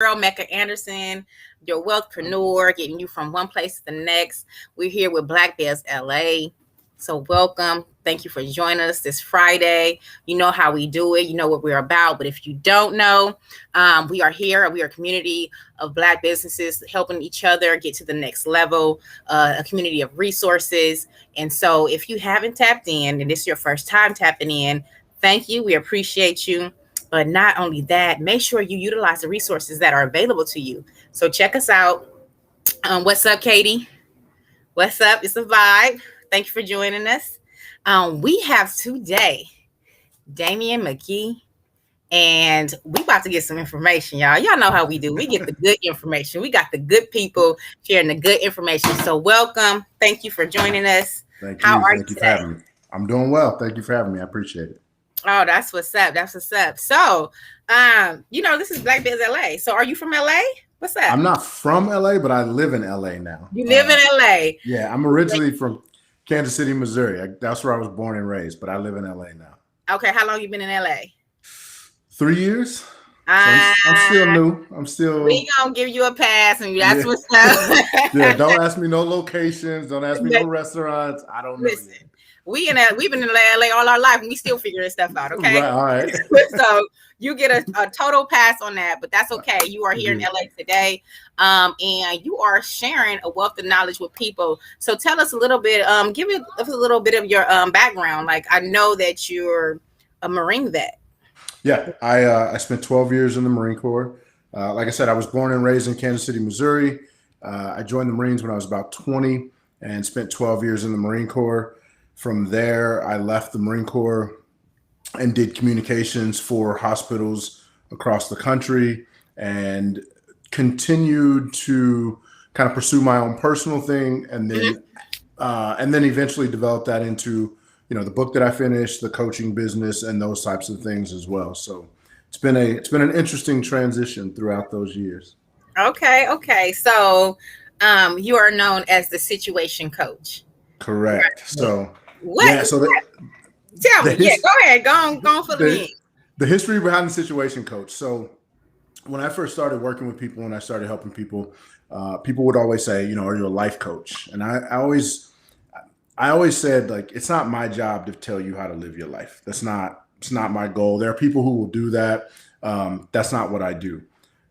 girl, Mecca Anderson, your wealthpreneur, getting you from one place to the next. We're here with Black Bears LA. So welcome. Thank you for joining us this Friday. You know how we do it. You know what we're about. But if you don't know, we are here. We are a community of Black businesses helping each other get to the next level, a community of resources. And so if you haven't tapped in and this is your first time tapping in, thank you. We appreciate you. But not only that, make sure you utilize the resources that are available to you. So check us out. What's up, Katie? What's up? It's a vibe. Thank you for joining us. We have today Damian McGee, and we about to get some information, y'all. Y'all know how we do. We get the good information. We got the good people sharing the good information. So welcome. Thank you for joining us. Thank you. Thank you for having me. I'm doing well. Thank you for having me. I appreciate it. Oh, that's what's up. That's what's up. So, this is Black Biz LA. So are you from LA? What's up? I'm not from LA, but I live in LA now. You live in LA? Yeah, I'm originally from Kansas City, Missouri. That's where I was born and raised, but I live in LA now. Okay, how long you been in LA? 3 years. So I'm still new. We gonna give you a pass, and that's what's up. Yeah, don't ask me no locations. Don't ask me no restaurants. I don't know. Listen, we've been in LA all our life, and we still figuring stuff out. Okay, right, all right. So you get a total pass on that, but that's okay. You are here in LA today, and you are sharing a wealth of knowledge with people. So tell us a little bit. Give us a little bit of your background. Like, I know that you're a Marine vet. Yeah, I spent 12 years in the Marine Corps. Like I said, I was born and raised in Kansas City, Missouri. I joined the Marines when I was about 20 and spent 12 years in the Marine Corps. From there, I left the Marine Corps and did communications for hospitals across the country and continued to kind of pursue my own personal thing, and then eventually developed that into the book that I finished, the coaching business, and those types of things as well. So it's been an interesting transition throughout those years. Okay. So you are known as the situation coach. Correct. Right. So what? Yeah, so tell me. Go ahead. Go on for the history behind the situation coach. So when I first started working with people, when I started helping people, people would always say, are you a life coach? And I always said, like, it's not my job to tell you how to live your life. It's not my goal. There are people who will do that. That's not what I do.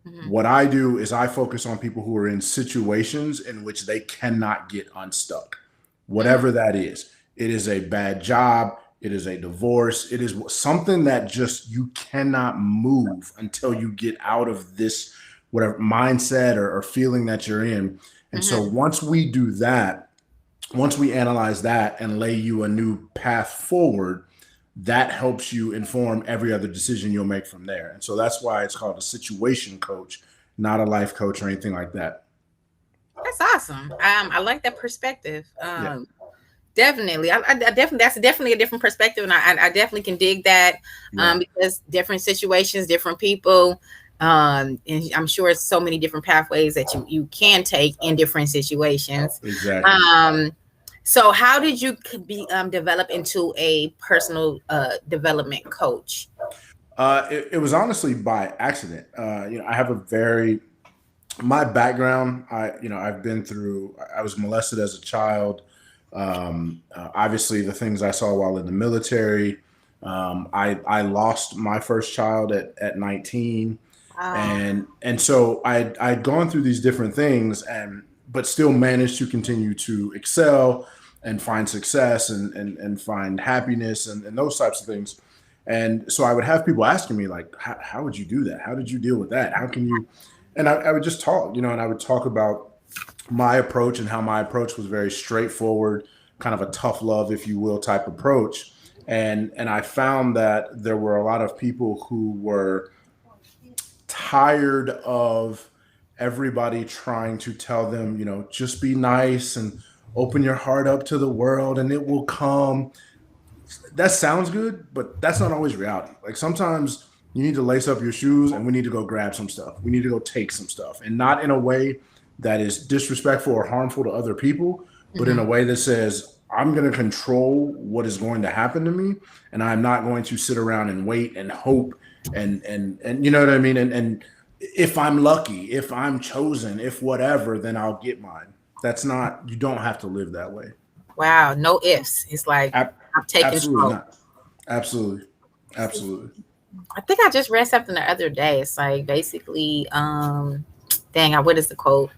Mm-hmm. What I do is I focus on people who are in situations in which they cannot get unstuck, whatever that is. It is a bad job. It is a divorce. It is something that just you cannot move until you get out of this whatever mindset or feeling that you're in. And so once we do that, once we analyze that and lay you a new path forward, that helps you inform every other decision you'll make from there. And so that's why it's called a situation coach, not a life coach or anything like that. That's awesome. I like that perspective. Definitely. I definitely, that's definitely a different perspective. And I definitely can dig that because different situations, different people, and I'm sure it's so many different pathways that you can take in different situations. Exactly. So how did you develop into a personal development coach? It was honestly by accident. I have my background, I've been through, I was molested as a child. Obviously the things I saw while in the military, I lost my first child at 19. And so I'd gone through these different things but still managed to continue to excel and find success and find happiness and those types of things. And so I would have people asking me, like, how would you do that? How did you deal with that? How can you? And I would just talk, and I would talk about my approach and how my approach was very straightforward, kind of a tough love, if you will, type approach. And I found that there were a lot of people who were tired of everybody trying to tell them, just be nice and open your heart up to the world and it will come. That sounds good, but that's not always reality. Like, sometimes you need to lace up your shoes and we need to go grab some stuff. We need to go take some stuff, and not in a way that is disrespectful or harmful to other people, but in a way that says, I'm going to control what is going to happen to me. And I'm not going to sit around and wait and hope and you know what I mean? And if I'm lucky, if I'm chosen, if whatever, then I'll get mine. That's not, you don't have to live that way. Wow, no ifs. It's like Ab- I'm taking Absolutely control. not. Absolutely. Absolutely. I think I just read something the other day. It's like basically, dang, what is the quote?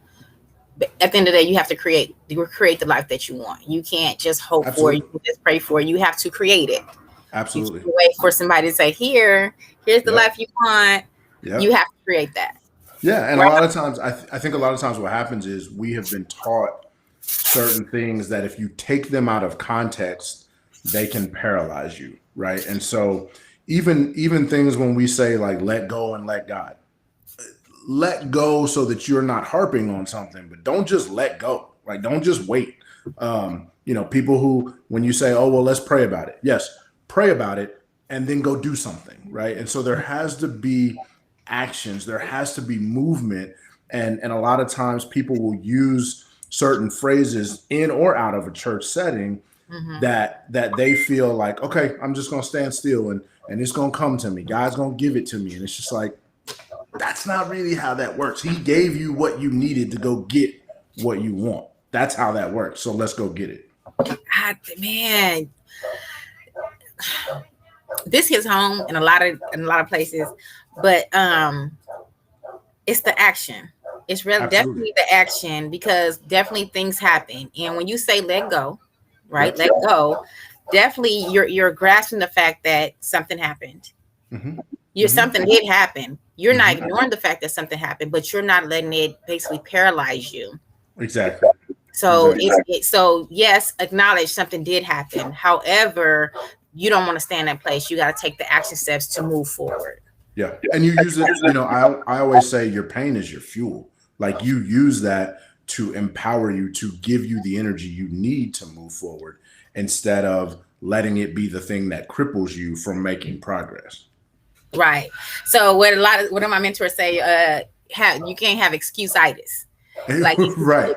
But at the end of the day, you create the life that you want. You can't just hope for it, you Absolutely. can just pray for it. You have to create it. You can't Absolutely. wait for somebody to say, here's the life Yep. you want. You Yep. have to create that. Yeah. And a Right? lot of times, I think a lot of times what happens is we have been taught certain things that if you take them out of context, they can paralyze you. Right. And so even things when we say like let go and let go so that you're not harping on something, but don't just let go. Like, don't just wait. People who, when you say, oh, well, let's pray about it. Yes, pray about it and then go do something. Right. And so there has to be actions, there has to be movement. And a lot of times people will use certain phrases in or out of a church setting Mm-hmm. that they feel like, okay, I'm just going to stand still and it's going to come to me. God's going to give it to me. And it's just like, that's not really how that works. He gave you what you needed to go get what you want. That's how that works. So let's go get it. Man, this hits home in a lot of places, but it's the action. It's really Absolutely. definitely the action because definitely things happen. And when you say let go, right? Yep. Let go. Definitely you're grasping the fact that something happened. Mm-hmm. You're Mm-hmm. something did happen. You're not Mm-hmm. ignoring the fact that something happened, but you're not letting it basically paralyze you. Exactly. So Exactly. so yes, acknowledge something did happen. However, you don't want to stay in that place. You got to take the action steps to move forward. Yeah. And you use it, I always say your pain is your fuel. Like you use that to empower you, to give you the energy you need to move forward instead of letting it be the thing that cripples you from making progress. Right. So what my mentors say, you can't have excuse-itis. Like Right.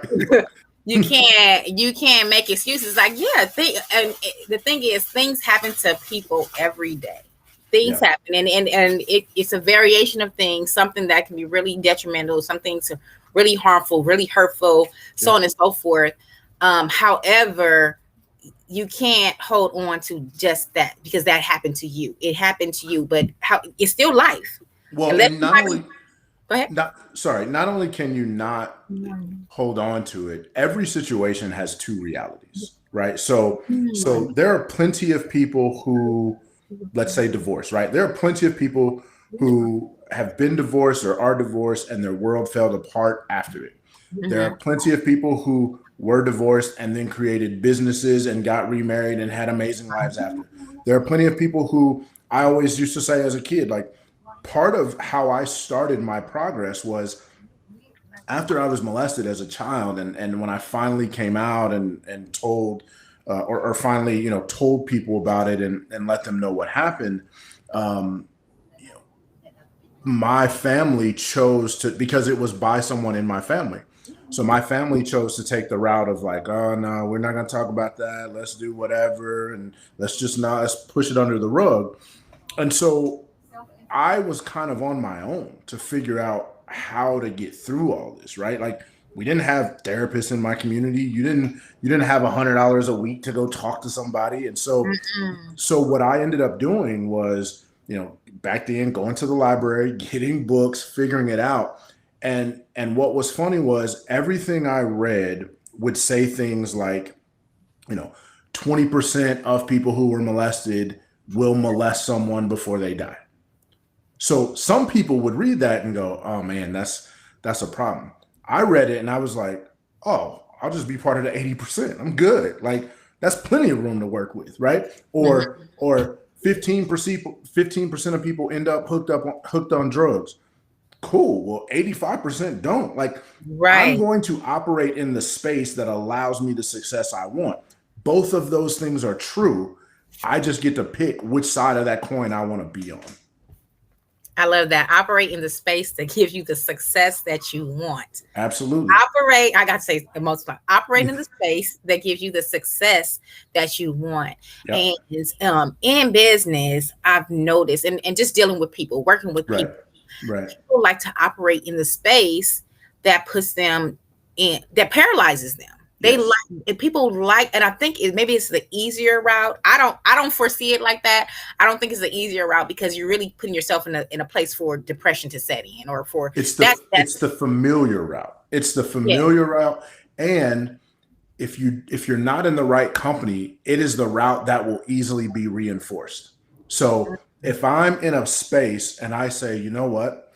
you can't make excuses. Like the thing is, things happen to people every day. Things Yeah. happen, and it's a variation of things. Something that can be really detrimental, something to really harmful, really hurtful, so Yeah. on and so forth. However, you can't hold on to just that because that happened to you. It happened to you, but how it's still life. Well, Unless and not somebody only go ahead. not only can you not hold on to it, every situation has two realities, right? So there are plenty of people who, let's say, divorce, right? There are plenty of people who have been divorced or are divorced and their world fell apart after it. There are Mhm. plenty of people who were divorced and then created businesses and got remarried and had amazing lives after. There are plenty of people who, I always used to say as a kid, like, part of how I started my progress was after I was molested as a child, and when I finally came out and told, or finally, told people about it and let them know what happened. Um, you know, my family chose to, because it was by someone in my family. So my family chose to take the route of like, oh no, we're not going to talk about that. Let's do whatever, and let's push it under the rug. And so I was kind of on my own to figure out how to get through all this, right? Like, we didn't have therapists in my community. You didn't have $100 a week to go talk to somebody. And so Mm-mm. so what I ended up doing was, back then, going to the library, getting books, figuring it out. And what was funny was everything I read would say things like, you know, 20% of people who were molested will molest someone before they die. So some people would read that and go, "Oh man, that's a problem." I read it and I was like, "Oh, I'll just be part of the 80%. I'm good." Like, that's plenty of room to work with, right? Or 15% of people end up hooked on drugs. Cool. Well, 85% don't. Like, I'm Right. going to operate in the space that allows me the success I want. Both of those things are true. I just get to pick which side of that coin I want to be on. I love that. Operate in the space that gives you the success that you want. Absolutely. I got to say the most part, operate in the space that gives you the success that you want. Yep. And in business, I've noticed, and just dealing with people, working with Right. people. Right. People like to operate in the space that puts them that paralyzes them. They like, Yes. and people like, and I think maybe it's the easier route. I don't foresee it like that. I don't think it's the easier route because you're really putting yourself in a place for depression to set in, or for It's the familiar route. It's the yeah. familiar route. And if you're not in the right company, it is the route that will easily be reinforced. So if I'm in a space and I say, you know what,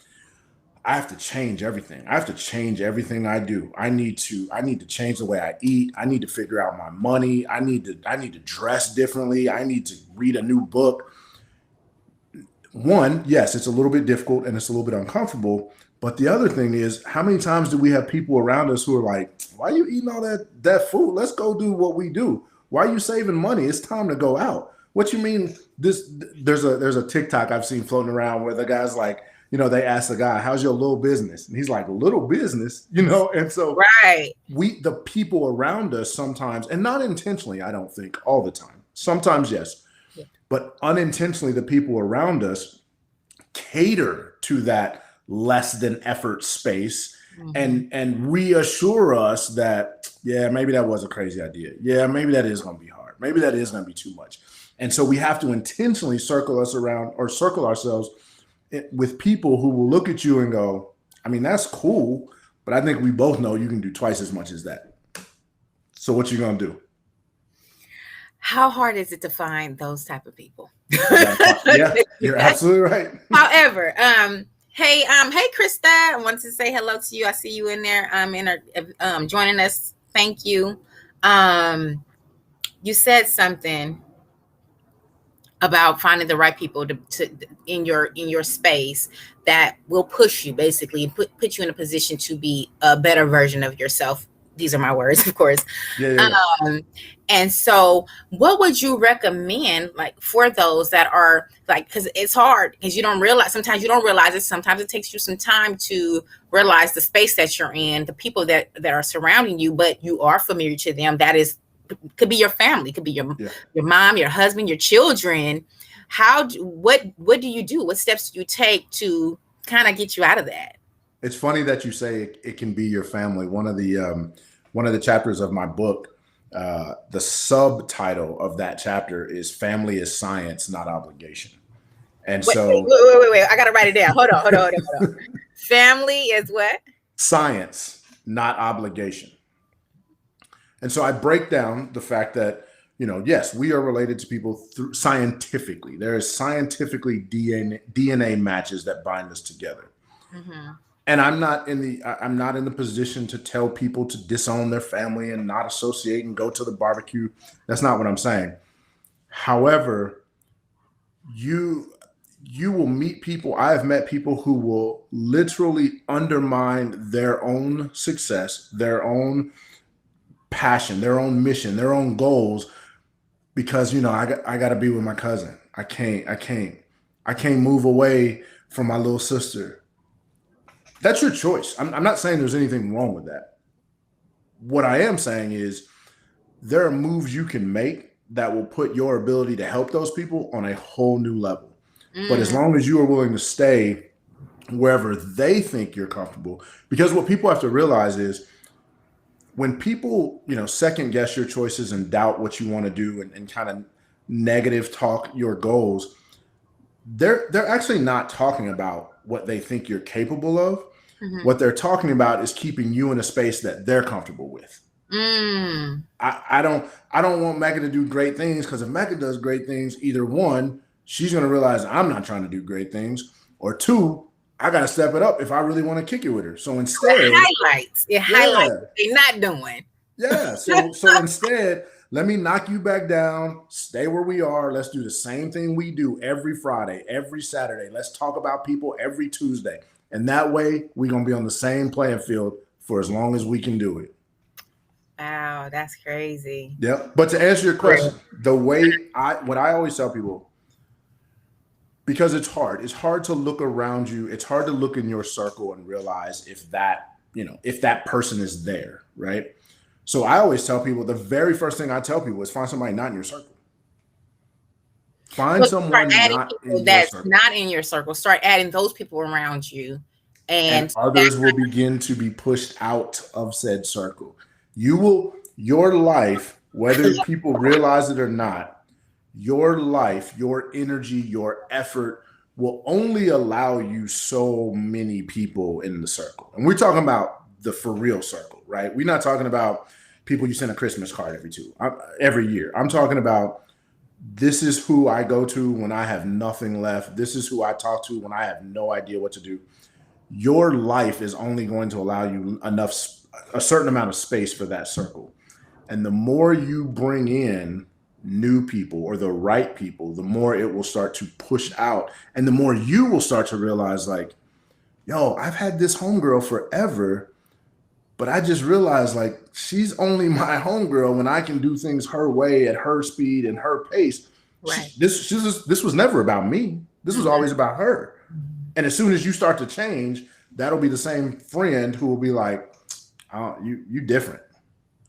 I have to change everything. I have to change everything I do. I need to change the way I eat. I need to figure out my money. I need to dress differently. I need to read a new book. One, yes, it's a little bit difficult and it's a little bit uncomfortable. But the other thing is, how many times do we have people around us who are like, why are you eating all that food? Let's go do what we do. Why are you saving money? It's time to go out. What you mean? There's a TikTok I've seen floating around where the guy's like, they ask the guy, how's your little business? And he's like, little business, and so Right. the people around us sometimes, and not intentionally, I don't think all the time. Sometimes, yes. Yeah. But unintentionally, the people around us cater to that less than effort space, and reassure us that, yeah, maybe that was a crazy idea. Yeah, maybe that is going to be hard. Maybe that is going to be too much. And so we have to intentionally circle ourselves with people who will look at you and go, I mean, that's cool, but I think we both know you can do twice as much as that. So what you going to do? How hard is it to find those type of people? Yeah, you're absolutely right. However, hey, Krista, I wanted to say hello to you. I see you in there. Joining us. Thank you. You said something about finding the right people to in your space that will push you, basically, and put you in a position to be a better version of yourself. These are my words, of course. Yeah. And so what would you recommend, like, for those that are like, because it's hard, because sometimes you don't realize it. Sometimes it takes you some time to realize the space that you're in, the people that are surrounding you, but you are familiar to them. Could be your family, could be your mom, your husband, your children. What do you do? What steps do you take to kind of get you out of that? It's funny that you say it can be your family. One of the chapters of my book, the subtitle of that chapter is "Family is Science, Not Obligation." And wait, I gotta write it down. Hold on. Family is what? Science, not obligation. And so I break down the fact that, yes, we are related to people scientifically. There is scientifically DNA matches that bind us together. And I'm not in the position to tell people to disown their family and not associate and go to the barbecue. That's not what I'm saying. However, you will meet people. I have met people who will literally undermine their own success, their own passion, their own mission, their own goals, because I got to be with my cousin. I can't move away from my little sister. That's your choice. I'm not saying there's anything wrong with that. What I am saying is there are moves you can make that will put your ability to help those people on a whole new level. But as long as you are willing to stay wherever they think you're comfortable, because what people have to realize is when people, second guess your choices and doubt what you want to do and kind of negative talk your goals, they're actually not talking about what they think you're capable of. What they're talking about is keeping you in a space that they're comfortable with. I don't want Mecca to do great things, because if Mecca does great things, either one, she's going to realize I'm not trying to do great things, or two, I got to step it up if I really want to kick it with her. So instead, it highlights what they're not doing. Yeah. So instead, let me knock you back down, stay where we are. Let's do the same thing we do every Friday, every Saturday. Let's talk about people every Tuesday. And that way we're going to be on the same playing field for as long as we can do it. Wow, that's crazy. Yep. But to answer your question, what I always tell people, because it's hard to look around you. It's hard to look in your circle and realize if that person is there, right? So I always tell people, the very first thing I tell people is find somebody not in your circle. Find Well, start someone adding not people in your that's circle. not in your circle. Start adding those people around you, And and that. others will begin to be pushed out of said circle. Your life, whether people realize it or not, your life, your energy, your effort will only allow you so many people in the circle. And we're talking about the for real circle, right? We're not talking about people you send a Christmas card every year. I'm talking about this is who I go to when I have nothing left. This is who I talk to when I have no idea what to do. Your life is only going to allow you a certain amount of space for that circle. And the more you bring in new people or the right people, the more it will start to push out. And the more you will start to realize, like, yo, I've had this homegirl forever, but I just realized, like, she's only my homegirl when I can do things her way at her speed and her pace. Right. This was never about me. This was Mhm. always about her. And as soon as you start to change, that'll be the same friend who will be like, oh, you different.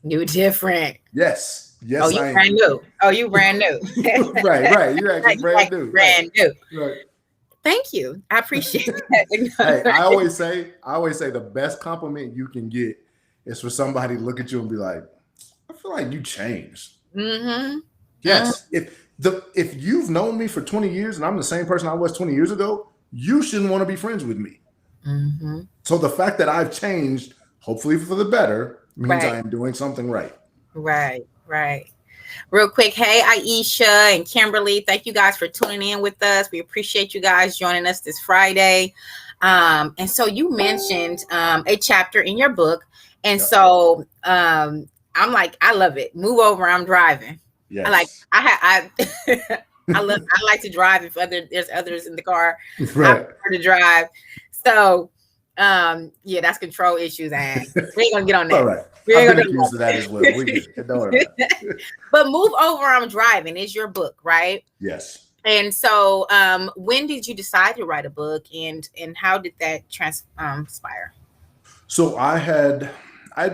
You different. Yes. Oh, Yes, you I brand am. new. Oh, you brand new. Right. You're actually Right, you brand actually new. Right. brand new. Right. Thank you. I appreciate that. Hey, I always say the best compliment you can get is for somebody to look at you and be like, I feel like you changed. Mm-hmm. Mm-hmm. Yes. If you've known me for 20 years and I'm the same person I was 20 years ago, you shouldn't want to be friends with me. Mm-hmm. So the fact that I've changed, hopefully for the better, means Right. I am doing something right. Right. Real quick, hey Aisha and Kimberly, thank you guys for tuning in with us. We appreciate you guys joining us this Friday. And so you mentioned a chapter in your book, and Yep. so I'm like, I love it. Move over, I'm driving. I like, Yes. I like to drive. If there's others in the car, I Right. prefer to drive. So yeah, that's control issues, and we ain't gonna get on All that. right. We I've ain't been gonna do accused of that as well. We good. Don't worry about that. it. But Move Over, I'm Driving is your book, right? Yes. And so when did you decide to write a book, and how did that transpire? So I'd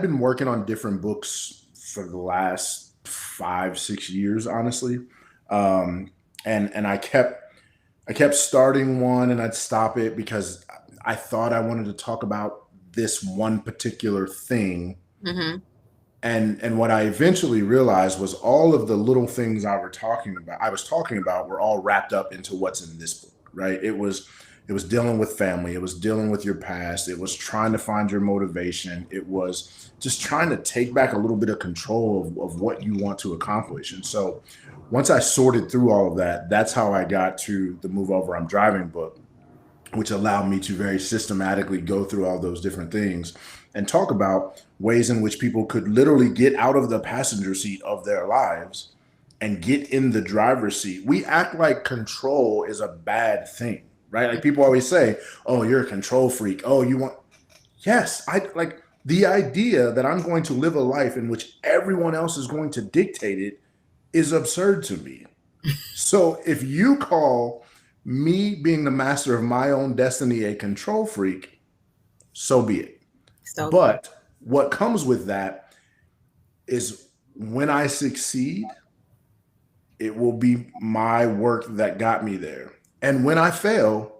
been working on different books for the last 5, 6 years, honestly. Um, and I kept starting one and I'd stop it because I thought I wanted to talk about this one particular thing. Mm-hmm. And what I eventually realized was all of the little things I was talking about were all wrapped up into what's in this book, right? It was dealing with family, it was dealing with your past, it was trying to find your motivation, it was just trying to take back a little bit of control of what you want to accomplish. And so once I sorted through all of that, that's how I got to the Move Over I'm Driving book, which allowed me to very systematically go through all those different things and talk about ways in which people could literally get out of the passenger seat of their lives and get in the driver's seat. We act like control is a bad thing, right? Like people always say, "Oh, you're a control freak. Oh, you want." Yes, I like the idea that I'm going to live a life in which everyone else is going to dictate it is absurd to me. So if you call me being the master of my own destiny a control freak, so be it. So be it. But what comes with that is when I succeed, it will be my work that got me there. And when I fail,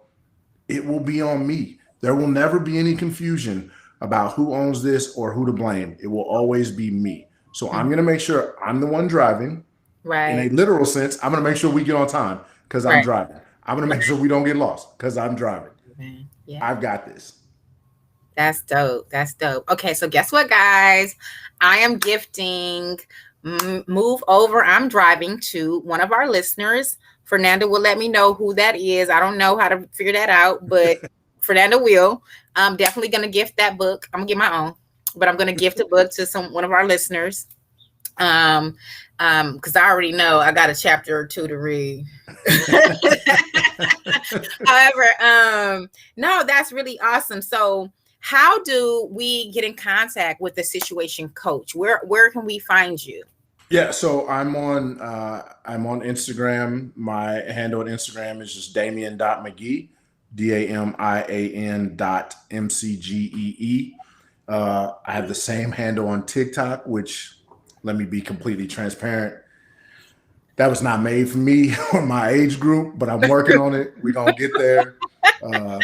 it will be on me. There will never be any confusion about who owns this or who to blame. It will always be me. So I'm going to make sure I'm the one driving. In a Right. literal sense, I'm going to make sure we get on time because I'm Right. driving. I'm going to make sure we don't get lost because I'm driving. Yeah. I've got this. That's dope. That's dope. Okay, so guess what, guys? I am gifting Move Over, I'm Driving to one of our listeners. Fernanda will let me know who that is. I don't know how to figure that out, but Fernanda will. I'm definitely going to gift that book. I'm going to get my own, but I'm going to gift a book to one of our listeners. Because I already know I got a chapter or two to read. However, no, that's really awesome. So how do we get in contact with the situation coach? Where can we find you? Yeah, so I'm on Instagram. My handle on Instagram is just Damian.McGee, DAMIAN.MCGEE. I have the same handle on TikTok, which, let me be completely transparent, that was not made for me or my age group, but I'm working on it. We're gonna get there. Uh,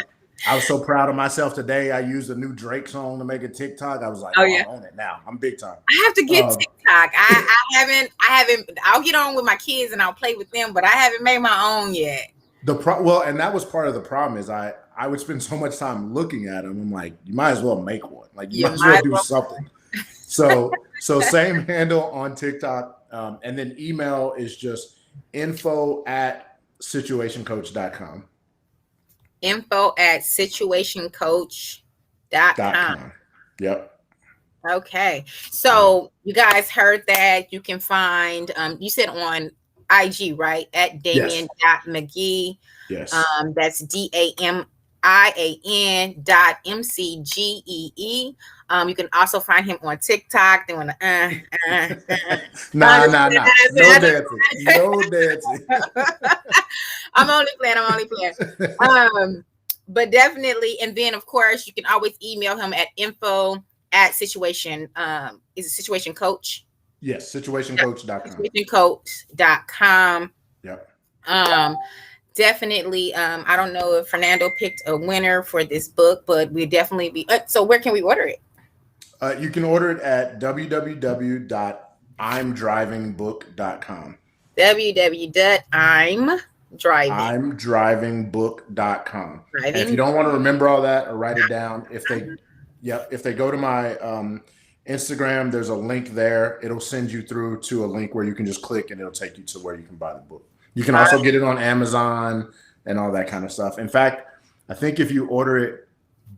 I was so proud of myself today. I used a new Drake song to make a TikTok. I was like, Oh oh, yeah. I'm on it now. I'm big time. I have to get Uh, TikTok. I haven't. I'll get on with my kids and I'll play with them, but I haven't made my own yet. well, and that was part of the problem is I would spend so much time looking at them. I'm like, you might as well make one. Like you You might as well might do well. something. So same handle on TikTok, and then email is just info@situationcoach.com. info@situationcoach.com. .com. Yep. Okay. Yeah. So you guys heard that. You can find you said on IG, right? At Yes. Damien.mcgee. Yes. That's DAMIAN.MCGEE. You can also find him on TikTok doing the Nah. No dancing. No dancing. I'm only playing. But definitely, and then of course you can always email him at info@situation. Is it situation coach? Yes, situationcoach.com. Situationcoach.com. Yep. Definitely. I don't know if Fernando picked a winner for this book, but we definitely be. So where can we order it? You can order it at www.imdrivingbook.com. imdrivingbook.com. And if you don't want to remember all that or write it down, if they go to my Instagram, there's a link there. It'll send you through to a link where you can just click and it'll take you to where you can buy the book. You can also get it on Amazon and all that kind of stuff. In fact, I think if you order it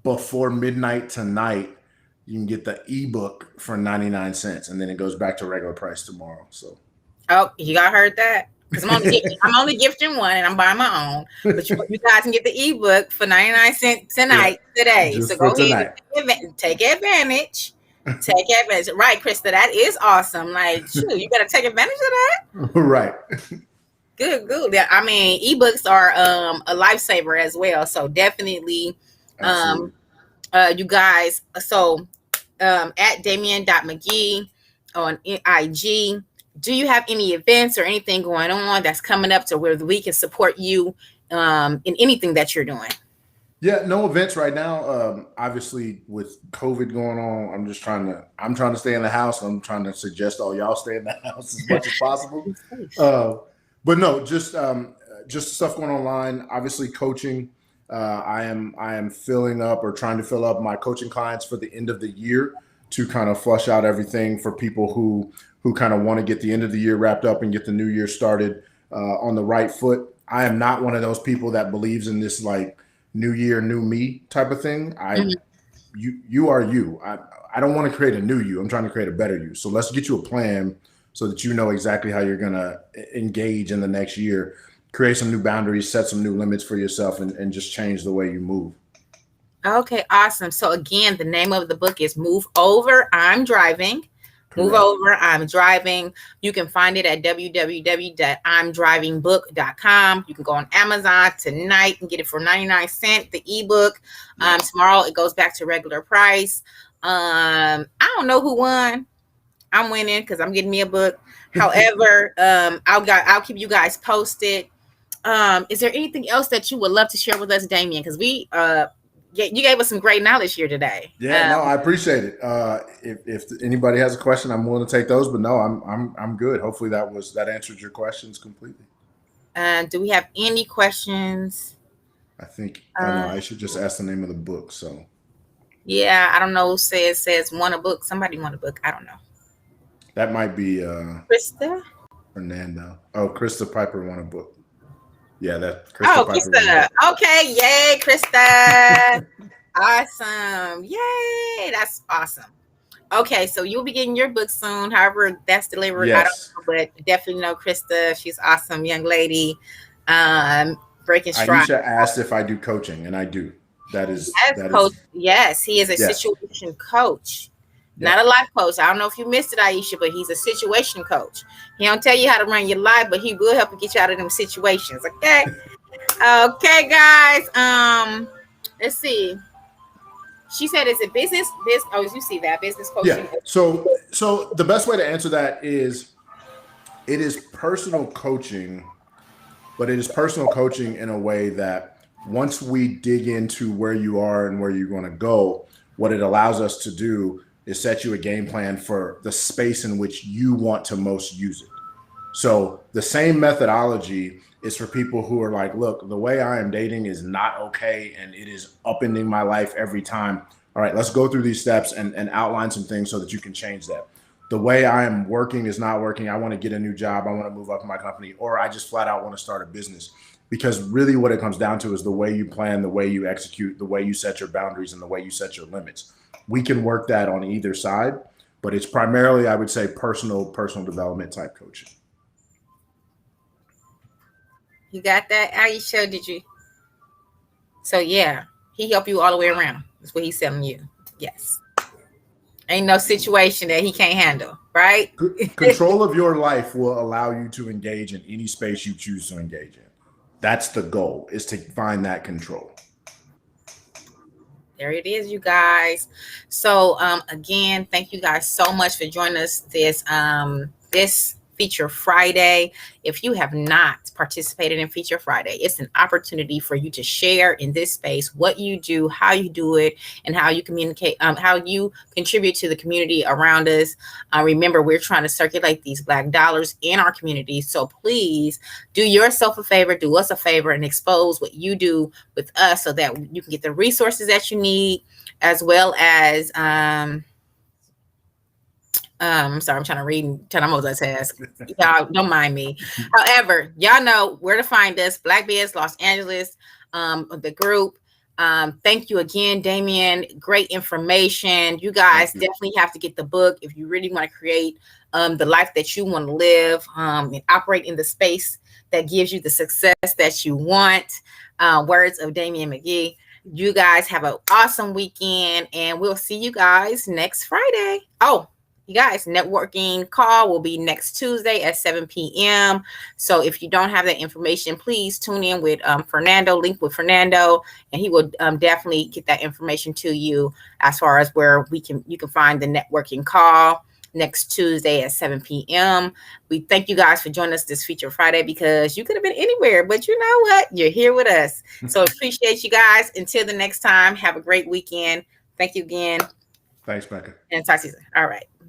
before midnight tonight, you can get the ebook for 99 cents and then it goes back to regular price tomorrow. So you got heard that? Because I'm only gifting one and I'm buying my own. But you guys can get the ebook for 99 cents today. Just so for go tonight. ahead and take advantage. Take advantage. Right, Krista, that is awesome. Like, shoot, you gotta take advantage of that. Right. Good. I mean, ebooks are a lifesaver as well. So definitely you guys, so at Damien.mcgee on IG. Do you have any events or anything going on that's coming up to where we can support you in anything that you're doing? Yeah, no events right now. Obviously, with COVID going on, I'm trying to stay in the house. I'm trying to suggest all y'all stay in the house as much as possible. But no, just stuff going online. Obviously, coaching. I am filling up or trying to fill up my coaching clients for the end of the year to kind of flush out everything for people who kind of want to get the end of the year wrapped up and get the new year started on the right foot. I am not one of those people that believes in this like new year, new me type of thing. You are you. I don't want to create a new you. I'm trying to create a better you. So let's get you a plan so that you know exactly how you're going to engage in the next year, create some new boundaries, set some new limits for yourself, and just change the way you move. Okay, awesome. So again, the name of the book is Move Over, I'm Driving. Correct. Move Over, I'm Driving. You can find it at www.imdrivingbook.com. You can go on Amazon tonight and get it for 99 cents, the ebook. Tomorrow it goes back to regular price. I don't know who won. I'm winning because I'm getting me a book. However, I'll keep you guys posted. Is there anything else that you would love to share with us, Damien? Because you gave us some great knowledge here today. Yeah, no, I appreciate it. If anybody has a question, I'm willing to take those. But no, I'm good. Hopefully that answered your questions completely. Do we have any questions? I think I should just ask the name of the book. So yeah, I don't know who says want a book. Somebody want a book. I don't know. That might be Krista. Fernando. Oh, Krista Piper want a book. Yeah, that Krista. Krista. Okay, yay, Krista. Awesome. Yay, that's awesome. Okay, so you'll be getting your book soon. However, that's delivered. Yes. I don't know, but definitely know Krista. She's awesome young lady. Breaking stride. Aisha asked if I do coaching, and I do. That is coach. Yes, he is a situation coach. Yep. Not a life coach. I don't know if you missed it, Aisha, but he's a situation coach. He don't tell you how to run your life, but he will help you get you out of them situations. Okay. Okay, guys. Let's see. She said, "Is it business? Oh, you see that business coaching?" Yeah. So the best way to answer that is It is personal coaching, but it is personal coaching in a way that once we dig into where you are and where you're going to go, what it allows us to do is set you a game plan for the space in which you want to most use it. So the same methodology is for people who are like, look, the way I am dating is not okay and it is upending my life every time. All right, let's go through these steps and outline some things so that you can change that. The way I am working is not working. I want to get a new job. I want to move up in my company, or I just flat out want to start a business. Because really, what it comes down to is the way you plan, the way you execute, the way you set your boundaries, and the way you set your limits. We can work that on either side, but it's primarily, I would say, personal development type coaching. You got that, Aisha? Did you? So yeah, he helped you all the way around. That's what he's telling you. Yes. Ain't no situation that he can't handle, right? Control of your life will allow you to engage in any space you choose to engage in. That's the goal, is to find that control. There it is, you guys. So again, thank you guys so much for joining us this Feature Friday. If you have not participated in Feature Friday, it's an opportunity for you to share in this space what you do, how you do it, and how you communicate, how you contribute to the community around us. Remember, we're trying to circulate these Black dollars in our community. So please do yourself a favor, do us a favor, and expose what you do with us so that you can get the resources that you need, as well as I'm sorry, I'm trying to read and trying to multitask. Y'all don't mind me. However, y'all know where to find us. Black Bears Los Angeles, the group. Thank you again, Damien. Great information. You guys definitely have to get the book if you really want to create the life that you want to live, and operate in the space that gives you the success that you want. Words of Damien McGee. You guys have an awesome weekend, and we'll see you guys next Friday. Oh, you guys, networking call will be next Tuesday at 7 p.m. So if you don't have that information, please tune in with Fernando, link with Fernando, and he will definitely get that information to you as far as where you can find the networking call next Tuesday at 7 p.m. We thank you guys for joining us this Feature Friday, because you could have been anywhere, but you know what? You're here with us. So appreciate you guys. Until the next time, have a great weekend. Thank you again. Thanks, Becca. And talk to you soon. All right.